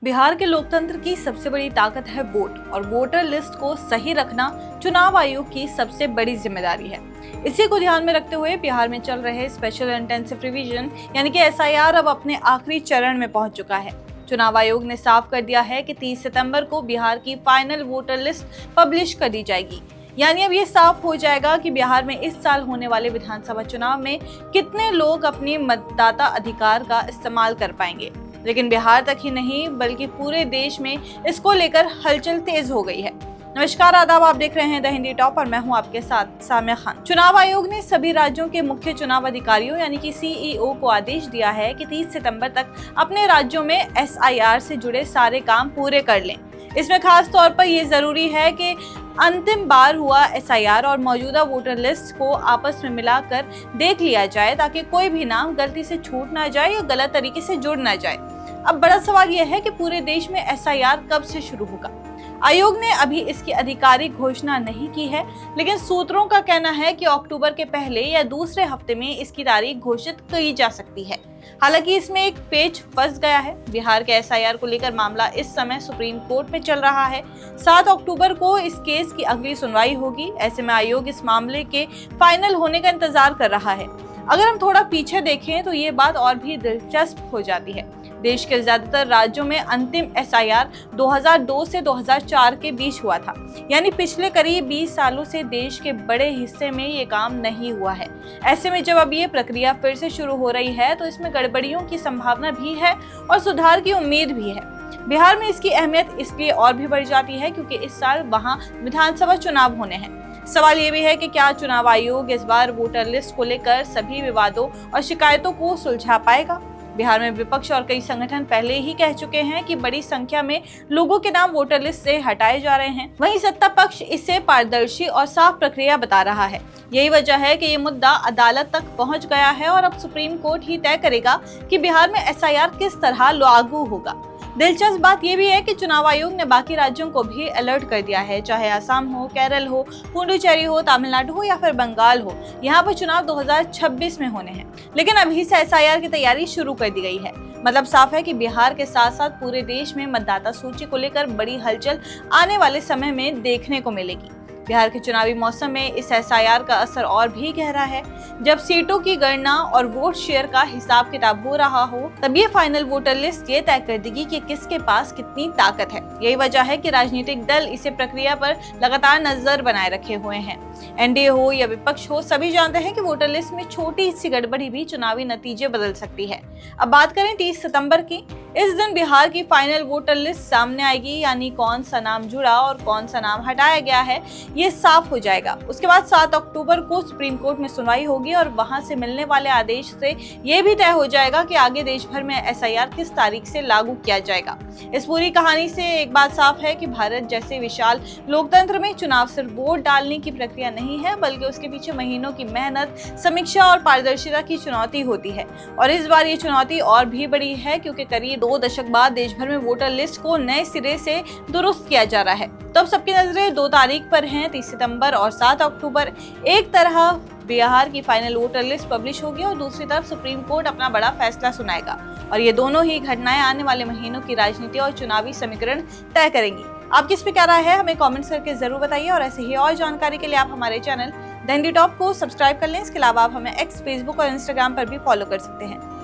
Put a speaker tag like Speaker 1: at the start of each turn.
Speaker 1: बिहार के लोकतंत्र की सबसे बड़ी ताकत है वोट और वोटर लिस्ट को सही रखना चुनाव आयोग की सबसे बड़ी जिम्मेदारी है। इसी को ध्यान में रखते हुए बिहार में चल रहे स्पेशल इंटेंसिव रिवीजन यानी कि एसआईआर अब अपने आखिरी चरण में पहुंच चुका है। चुनाव आयोग ने साफ कर दिया है कि 30 सितंबर को बिहार की फाइनल वोटर लिस्ट पब्लिश कर दी जाएगी। यानी अब ये साफ हो जाएगा कि बिहार में इस साल होने वाले विधानसभा चुनाव में कितने लोग अपनी मतदाता अधिकार का इस्तेमाल कर पाएंगे। लेकिन बिहार तक ही नहीं बल्कि पूरे देश में इसको लेकर हलचल तेज हो गई है। नमस्कार, आदाब, आप देख रहे हैं द हिंदी टॉप और मैं हूं आपके साथ सामिया खान। चुनाव आयोग ने सभी राज्यों के मुख्य चुनाव अधिकारियों यानी कि सीईओ को आदेश दिया है कि 30 सितंबर तक अपने राज्यों में एसआईआर से जुड़े सारे काम पूरे कर लें। इसमें खास तौर पर यह जरूरी है कि अंतिम बार हुआ एसआईआर और मौजूदा वोटर लिस्ट को आपस में मिलाकर देख लिया जाए ताकि कोई भी नाम गलती से छूट ना जाए या गलत तरीके से जुड़ ना जाए। अब बड़ा सवाल यह है कि पूरे देश में एसआईआर कब से शुरू होगा। आयोग ने अभी इसकी आधिकारिक घोषणा नहीं की है, लेकिन सूत्रों का कहना है कि अक्टूबर के पहले या दूसरे हफ्ते में इसकी तारीख घोषित की जा सकती है। हालांकि इसमें एक पेच फंस गया है। बिहार के एसआईआर को लेकर मामला इस समय सुप्रीम कोर्ट में चल रहा है। 7 अक्टूबर को इस केस की अगली सुनवाई होगी। ऐसे में आयोग इस मामले के फाइनल होने का इंतजार कर रहा है। अगर हम थोड़ा पीछे देखें तो ये बात और भी दिलचस्प हो जाती है। देश के ज्यादातर राज्यों में अंतिम एसआईआर 2002 से 2004 के बीच हुआ था, यानी पिछले करीब 20 सालों से देश के बड़े हिस्से में ये काम नहीं हुआ है। ऐसे में जब अब ये प्रक्रिया फिर से शुरू हो रही है तो इसमें गड़बड़ियों की संभावना भी है और सुधार की उम्मीद भी है। बिहार में इसकी अहमियत इसलिए और भी बढ़ जाती है क्योंकि इस साल वहाँ विधानसभा चुनाव होने हैं। सवाल ये भी है कि क्या चुनाव आयोग इस बार वोटर लिस्ट को लेकर सभी विवादों और शिकायतों को सुलझा पाएगा। बिहार में विपक्ष और कई संगठन पहले ही कह चुके हैं कि बड़ी संख्या में लोगों के नाम वोटर लिस्ट से हटाए जा रहे हैं। वहीं सत्ता पक्ष इसे पारदर्शी और साफ प्रक्रिया बता रहा है। यही वजह है कि ये मुद्दा अदालत तक पहुंच गया है और अब सुप्रीम कोर्ट ही तय करेगा कि बिहार में एसआईआर किस तरह लागू होगा। दिलचस्प बात यह भी है कि चुनाव आयोग ने बाकी राज्यों को भी अलर्ट कर दिया है, चाहे असम हो, केरल हो, पुडुचेरी हो, तमिलनाडु हो या फिर बंगाल हो। यहाँ पर चुनाव 2026 में होने हैं, लेकिन अभी से एसआईआर की तैयारी शुरू कर दी गई है। मतलब साफ है कि बिहार के साथ साथ पूरे देश में मतदाता सूची को लेकर बड़ी हलचल आने वाले समय में देखने को मिलेगी। बिहार के चुनावी मौसम में इस एसआईआर का असर और भी गहरा है। जब सीटों की गणना और वोट शेयर का हिसाब किताब हो रहा हो, तब ये फाइनल वोटर लिस्ट ये तय कर देगी कि किसके पास कितनी ताकत है। यही वजह है कि राजनीतिक दल इसे प्रक्रिया पर लगातार नजर बनाए रखे हुए हैं। एनडीए हो या विपक्ष हो, सभी जानते हैं कि वोटर लिस्ट में छोटी सी गड़बड़ी भी चुनावी नतीजे बदल सकती है। अब बात करें 30 सितंबर की। इस दिन बिहार की फाइनल वोटर लिस्ट सामने आएगी, यानी कौन सा नाम जुड़ा और कौन सा नाम हटाया गया है ये साफ हो जाएगा। उसके बाद 7 अक्टूबर को सुप्रीम कोर्ट में सुनवाई होगी और वहां से मिलने वाले आदेश से ये भी तय हो जाएगा कि आगे देश भर में एसआईआर किस तारीख से लागू किया जाएगा। इस पूरी कहानी से एक बात साफ है कि भारत जैसे विशाल लोकतंत्र में चुनाव सिर्फ वोट डालने की प्रक्रिया नहीं है, बल्कि उसके पीछे महीनों की मेहनत, समीक्षा और पारदर्शिता की चुनौती होती है। और इस बार ये चुनौती और भी बड़ी है क्योंकि करीब 2 दशक बाद देश भर में वोटर लिस्ट को नए सिरे से दुरुस्त किया जा रहा है। तो अब सबकी नजरें 2 तारीख पर हैं, 30 सितंबर और 7 अक्टूबर। एक तरह बिहार की फाइनल वोटर लिस्ट पब्लिश होगी और दूसरी तरफ सुप्रीम कोर्ट अपना बड़ा फैसला सुनाएगा। और ये दोनों ही घटनाएं आने वाले महीनों की राजनीति और चुनावी समीकरण तय करेंगी। आपकी इस पे क्या राय है, हमें कमेंट्स करके जरूर बताइए। और ऐसे ही और जानकारी के लिए आप हमारे चैनल द हिंदी टॉप को सब्सक्राइब कर लें। इसके अलावा आप हमें एक्स, फेसबुक और इंस्टाग्राम पर भी फॉलो कर सकते हैं।